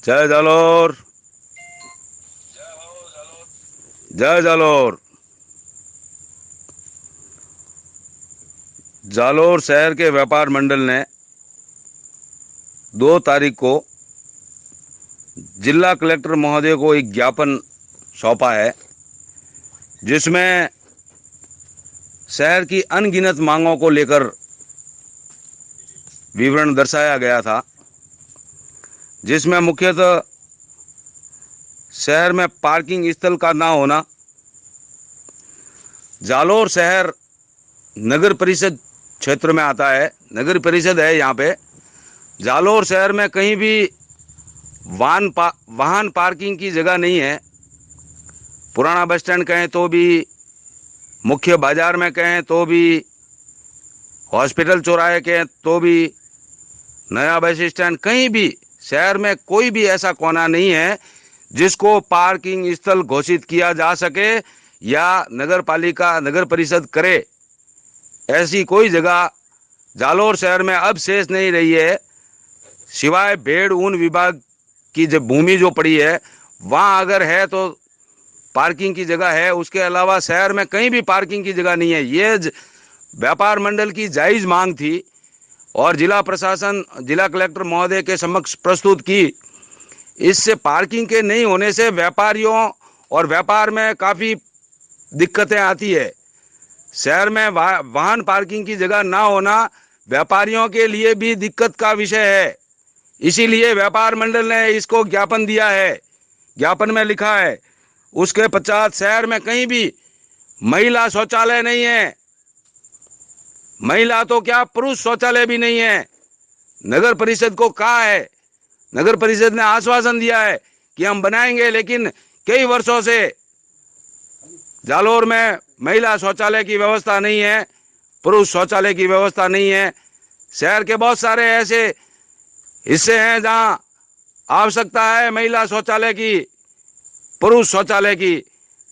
जय जालोर। जय जालोर। जालोर शहर के व्यापार मंडल ने 2 तारीख को जिला कलेक्टर महोदय को एक ज्ञापन सौंपा है, जिसमें शहर की अनगिनत मांगों को लेकर विवरण दर्शाया गया था, जिसमें मुख्यतः शहर में पार्किंग स्थल का ना होना, जालोर शहर नगर परिषद क्षेत्र में आता है, नगर परिषद है यहाँ पे। जालोर शहर में कहीं भी वाहन पार्किंग की जगह नहीं है। पुराना बस स्टैंड कहें तो भी, मुख्य बाजार में कहें तो भी, हॉस्पिटल चौराहे कहें तो भी, नया बस स्टैंड, कहीं भी शहर में कोई भी ऐसा कोना नहीं है जिसको पार्किंग स्थल घोषित किया जा सके या नगर पालिका नगर परिषद करे। ऐसी कोई जगह जालोर शहर में अब शेष नहीं रही है, सिवाय भेड़ ऊन विभाग की जो भूमि जो पड़ी है वहाँ अगर है तो पार्किंग की जगह है। उसके अलावा शहर में कहीं भी पार्किंग की जगह नहीं है। ये व्यापार मंडल की जायज़ मांग थी और जिला प्रशासन, जिला कलेक्टर महोदय के समक्ष प्रस्तुत की। इससे पार्किंग के नहीं होने से व्यापारियों और व्यापार में काफ़ी दिक्कतें आती है। शहर में वाहन पार्किंग की जगह ना होना व्यापारियों के लिए भी दिक्कत का विषय है। इसीलिए व्यापार मंडल ने इसको ज्ञापन दिया है। ज्ञापन में लिखा है, उसके पश्चात शहर में कहीं भी महिला शौचालय नहीं है। महिला तो क्या, पुरुष शौचालय भी नहीं है। नगर परिषद को कहा है, नगर परिषद ने आश्वासन दिया है कि हम बनाएंगे, लेकिन कई वर्षों से जालोर में महिला शौचालय की व्यवस्था नहीं है, पुरुष शौचालय की व्यवस्था नहीं है। शहर के बहुत सारे ऐसे हिस्से हैं जहां आवश्यकता है महिला शौचालय की, पुरुष शौचालय की,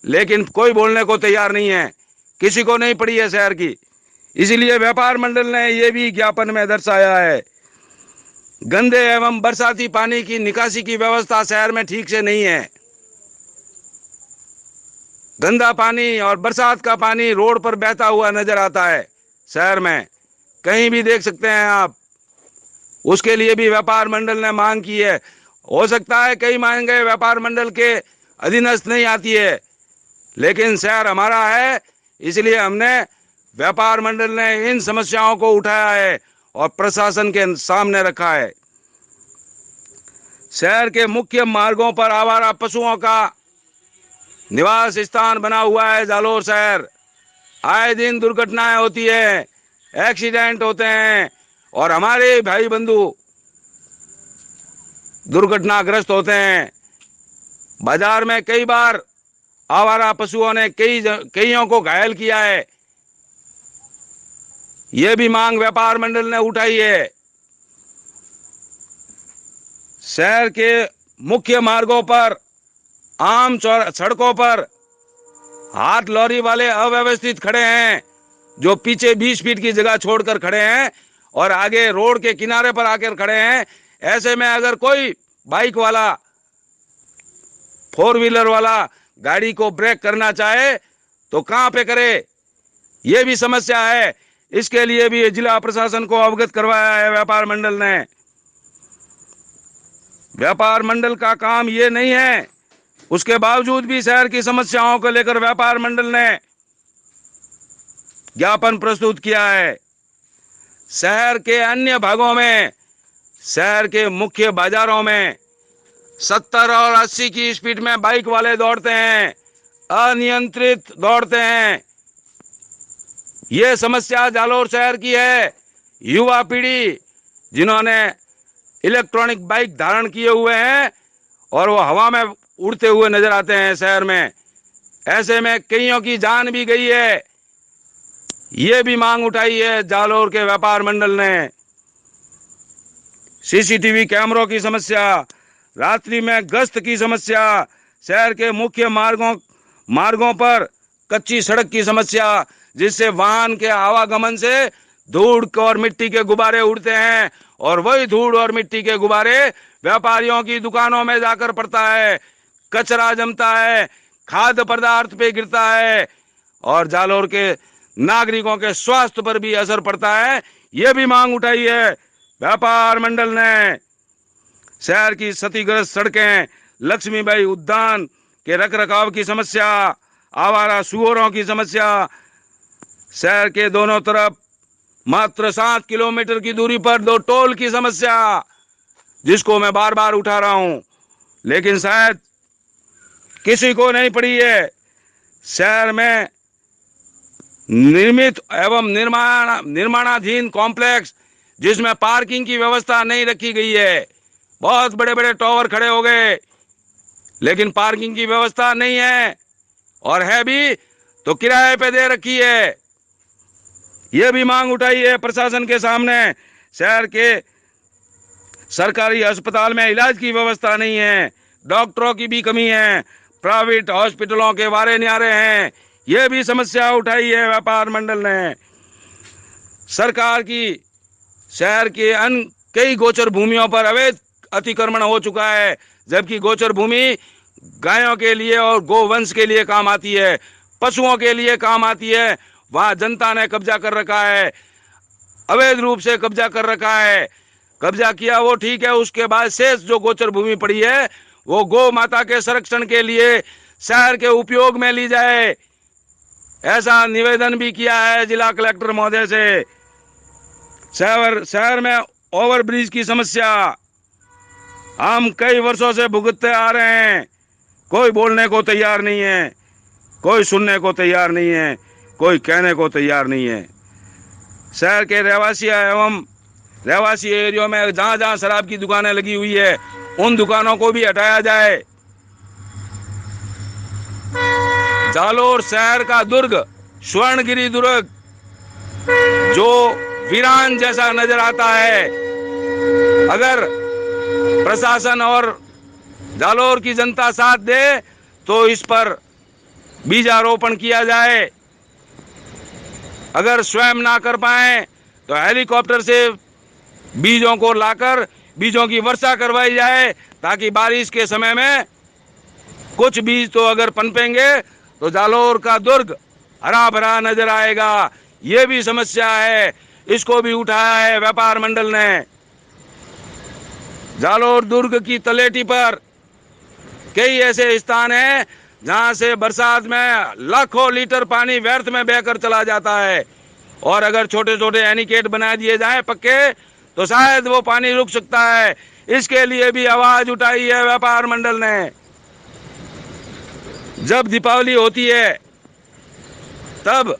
लेकिन कोई बोलने को तैयार नहीं है, किसी को नहीं पड़ी है शहर की। इसीलिए व्यापार मंडल ने यह भी ज्ञापन में दर्शाया है, गंदे एवं बरसाती पानी की निकासी की व्यवस्था शहर में ठीक से नहीं है। गंदा पानी और बरसात का पानी रोड पर बहता हुआ नजर आता है शहर में, कहीं भी देख सकते हैं आप। उसके लिए भी व्यापार मंडल ने मांग की है। हो सकता है कई मांगे व्यापार मंडल के अधीनस्थ नहीं आती है, लेकिन शहर हमारा है, इसलिए हमने व्यापार मंडल ने इन समस्याओं को उठाया है और प्रशासन के सामने रखा है। शहर के मुख्य मार्गों पर आवारा पशुओं का निवास स्थान बना हुआ है जालोर शहर। आए दिन दुर्घटनाएं होती है, एक्सीडेंट होते हैं और हमारे भाई बंधु दुर्घटनाग्रस्त होते हैं। बाजार में कई बार आवारा पशुओं ने कईयों को घायल किया है। यह भी मांग व्यापार मंडल ने उठाई है। शहर के मुख्य मार्गों पर, आम सड़कों पर हाथ लॉरी वाले अव्यवस्थित खड़े हैं, जो पीछे 20 फीट की जगह छोड़कर खड़े हैं और आगे रोड के किनारे पर आकर खड़े हैं। ऐसे में अगर कोई बाइक वाला, 4 व्हीलर वाला गाड़ी को ब्रेक करना चाहे तो कहां पे करे, यह भी समस्या है। इसके लिए भी जिला प्रशासन को अवगत करवाया है व्यापार मंडल ने। व्यापार मंडल का काम ये नहीं है, उसके बावजूद भी शहर की समस्याओं को लेकर व्यापार मंडल ने ज्ञापन प्रस्तुत किया है। शहर के अन्य भागों में, शहर के मुख्य बाजारों में 70 और 80 की स्पीड में बाइक वाले दौड़ते हैं, अनियंत्रित दौड़ते हैं। ये समस्या जालोर शहर की है। युवा पीढ़ी जिन्होंने इलेक्ट्रॉनिक बाइक धारण किए हुए हैं और वो हवा में उड़ते हुए नजर आते हैं शहर में, ऐसे में कईयों की जान भी गई है। ये भी मांग उठाई है जालोर के व्यापार मंडल ने। सीसीटीवी कैमरों की समस्या, रात्रि में गश्त की समस्या, शहर के मुख्य मार्गों पर कच्ची सड़क की समस्या, जिससे वाहन के आवागमन से धूल और मिट्टी के गुब्बारे उड़ते हैं और वही धूड़ और मिट्टी के गुब्बारे व्यापारियों की दुकानों में जाकर पड़ता है, कचरा जमता है, खाद्य पदार्थ पे गिरता है और जालौर के नागरिकों के स्वास्थ्य पर भी असर पड़ता है। ये भी मांग उठाई है व्यापार मंडल ने। शहर की क्षतिग्रस्त सड़कें, लक्ष्मीबाई उद्यान के रखरखाव की समस्या, आवारा सुअरों की समस्या, शहर के दोनों तरफ मात्र 7 किलोमीटर की दूरी पर 2 टोल की समस्या, जिसको मैं बार बार उठा रहा हूं, लेकिन शायद किसी को नहीं पड़ी है। शहर में निर्मित एवं निर्माणाधीन कॉम्प्लेक्स जिसमें पार्किंग की व्यवस्था नहीं रखी गई है, बहुत बड़े बड़े टावर खड़े हो गए, लेकिन पार्किंग की व्यवस्था नहीं है, और है भी तो किराए पे दे रखी है। यह भी मांग उठाई है प्रशासन के सामने। शहर के सरकारी अस्पताल में इलाज की व्यवस्था नहीं है, डॉक्टरों की भी कमी है, प्राइवेट हॉस्पिटलों के वारे न्यारे हैं। यह भी समस्या उठाई है व्यापार मंडल ने। सरकार की शहर के कई गोचर भूमियों पर अवैध अतिक्रमण हो चुका है, जबकि गोचर भूमि गायों के लिए और गोवंश के लिए काम आती है, पशुओं के लिए काम आती है। वहां जनता ने कब्जा कर रखा है, अवैध रूप से कब्जा कर रखा है। कब्जा किया वो ठीक है, उसके बाद शेष जो गोचर भूमि पड़ी है वो गौ माता के संरक्षण के लिए शहर के उपयोग में ली जाए, ऐसा निवेदन भी किया है जिला कलेक्टर महोदय से। शहर में ओवरब्रिज की समस्या हम कई वर्षों से भुगतते आ रहे हैं, कोई बोलने को तैयार नहीं है, कोई सुनने को तैयार नहीं है, कोई कहने को तैयार नहीं है। शहर के रहवासी एरियो में जहां जहां शराब की दुकानें लगी हुई है उन दुकानों को भी हटाया जाए। जालौर शहर का दुर्ग, स्वर्णगिरी दुर्ग, जो वीरान जैसा नजर आता है, अगर प्रशासन और जालौर की जनता साथ दे तो इस पर बीजारोपण किया जाए। अगर स्वयं ना कर पाए तो हेलीकॉप्टर से बीजों को लाकर बीजों की वर्षा करवाई जाए, ताकि बारिश के समय में कुछ बीज तो अगर पनपेंगे तो जालौर का दुर्ग हरा भरा नजर आएगा। ये भी समस्या है, इसको भी उठाया है व्यापार मंडल ने। जालौर दुर्ग की तलेटी पर कई ऐसे स्थान हैं जहां से बरसात में लाखों लीटर पानी व्यर्थ में बहकर चला जाता है, और अगर छोटे छोटे एनीकेट बना दिए जाएं पक्के तो शायद वो पानी रुक सकता है। इसके लिए भी आवाज उठाई है व्यापार मंडल ने। जब दीपावली होती है तब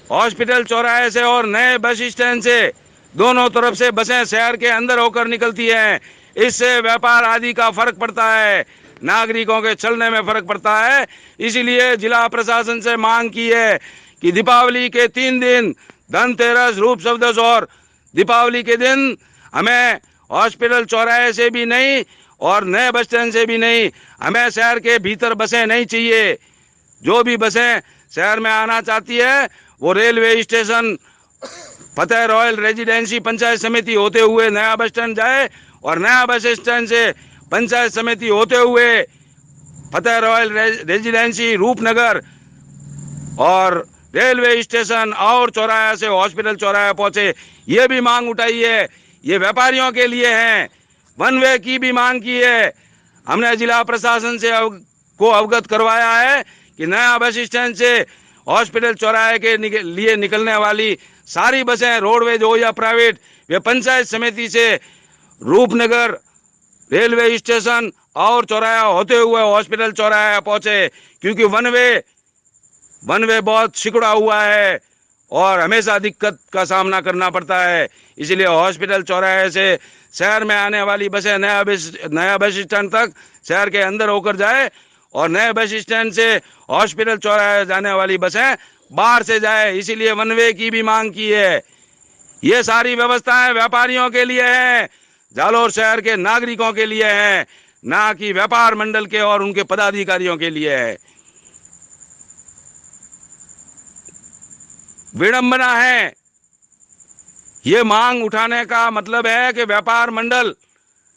हॉस्पिटल चौराहे से और नए बस स्टैंड से दोनों तरफ से बसें शहर के अंदर होकर निकलती हैं। इससे व्यापार आदि का फर्क पड़ता है, नागरिकों के चलने में फर्क पड़ता है। इसीलिए जिला प्रशासन से मांग की है कि दीपावली के 3 दिन, धनतेरस, रूप चौदस और दीपावली के दिन हमें हॉस्पिटल चौराहे से भी नहीं और नए बस स्टैंड से भी नहीं, हमें शहर के भीतर बसें नहीं चाहिए। जो भी बसें शहर में आना चाहती है वो रेलवे स्टेशन, फतेह रॉयल रेजिडेंसी पंचायत समिति होते हुए नया बस स्टैंड जाए, और नया बस स्टैंड से पंचायत समिति होते हुए फतेह रॉयल रेजिडेंसी, रूपनगर और रेलवे स्टेशन और चौराहा से हॉस्पिटल चौराहा पहुंचे। ये भी मांग उठाई है। ये व्यापारियों के लिए है। वन वे की भी मांग की है। हमने जिला प्रशासन से को अवगत करवाया है कि नया बस स्टैंड से हॉस्पिटल चौराहे के लिए निकलने वाली सारी बसें, रोडवेज हो या प्राइवेट, वे पंचायत समिति से रूपनगर रेलवे स्टेशन और चौराहा होते हुए हॉस्पिटल चौराहा पहुंचे, क्योंकि वन वे बहुत सिकुड़ा हुआ है और हमेशा दिक्कत का सामना करना पड़ता है। इसलिए हॉस्पिटल चौराहे से शहर में आने वाली बसें नया बस स्टैंड तक शहर के अंदर होकर जाए, और नए बस स्टैंड से हॉस्पिटल चौराहे जाने वाली बसें बाहर से जाए। इसीलिए वन वे की भी मांग की है। ये सारी व्यवस्थाएं व्यापारियों के लिए हैं, जालौर शहर के नागरिकों के लिए हैं, ना कि व्यापार मंडल के और उनके पदाधिकारियों के लिए है। विडंबना है ये मांग उठाने का मतलब है कि व्यापार मंडल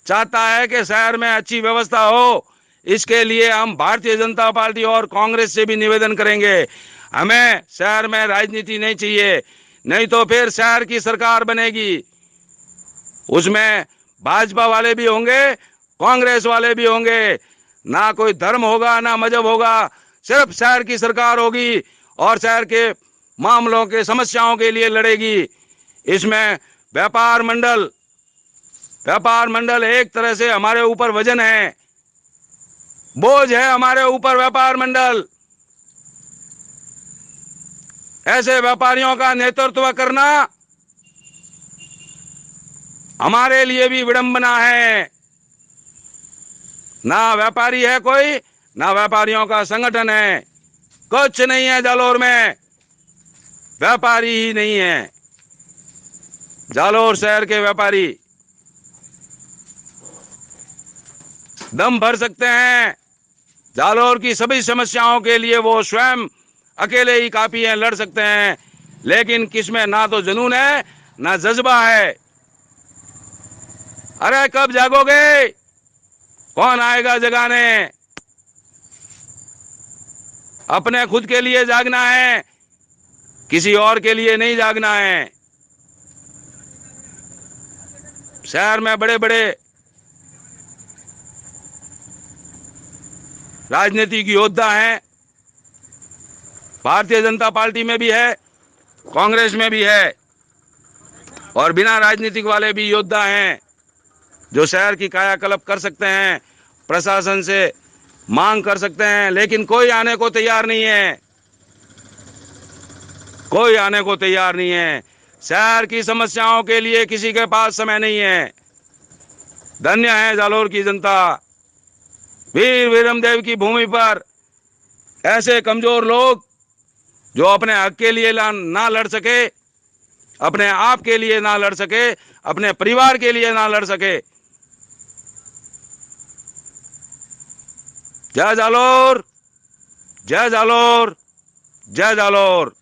चाहता है कि शहर में अच्छी व्यवस्था हो। इसके लिए हम भारतीय जनता पार्टी और कांग्रेस से भी निवेदन करेंगे। हमें शहर में राजनीति नहीं चाहिए, नहीं तो फिर शहर की सरकार बनेगी, उसमें भाजपा वाले भी होंगे, कांग्रेस वाले भी होंगे, ना कोई धर्म होगा ना मजहब होगा, सिर्फ शहर की सरकार होगी और शहर के मामलों के समस्याओं के लिए लड़ेगी। इसमें व्यापार मंडल एक तरह से हमारे ऊपर वजन है, बोझ है हमारे ऊपर व्यापार मंडल। ऐसे व्यापारियों का नेतृत्व करना हमारे लिए भी विडंबना है। ना व्यापारी है कोई, ना व्यापारियों का संगठन है, कुछ नहीं है जालोर में, व्यापारी ही नहीं है। जालोर शहर के व्यापारी दम भर सकते हैं, जालोर की सभी समस्याओं के लिए वो स्वयं अकेले ही काफी हैं, लड़ सकते हैं, लेकिन किसमें ना तो जुनून है ना जज्बा है। अरे कब जागोगे? कौन आएगा जगाने? अपने खुद के लिए जागना है, किसी और के लिए नहीं जागना है। शहर में बड़े बड़े राजनीतिक योद्धा हैं, भारतीय जनता पार्टी में भी है, कांग्रेस में भी है, और बिना राजनीतिक वाले भी योद्धा हैं जो शहर की कायाकल्प कर सकते हैं, प्रशासन से मांग कर सकते हैं, लेकिन कोई आने को तैयार नहीं है, कोई आने को तैयार नहीं है। शहर की समस्याओं के लिए किसी के पास समय नहीं है। धन्य है जालोर की जनता, वीर वीरमदेव की भूमि पर ऐसे कमजोर लोग जो अपने हक के लिए ना लड़ सके, अपने आप के लिए ना लड़ सके, अपने परिवार के लिए ना लड़ सके। जय जालोर, जय जालोर, जय जालोर।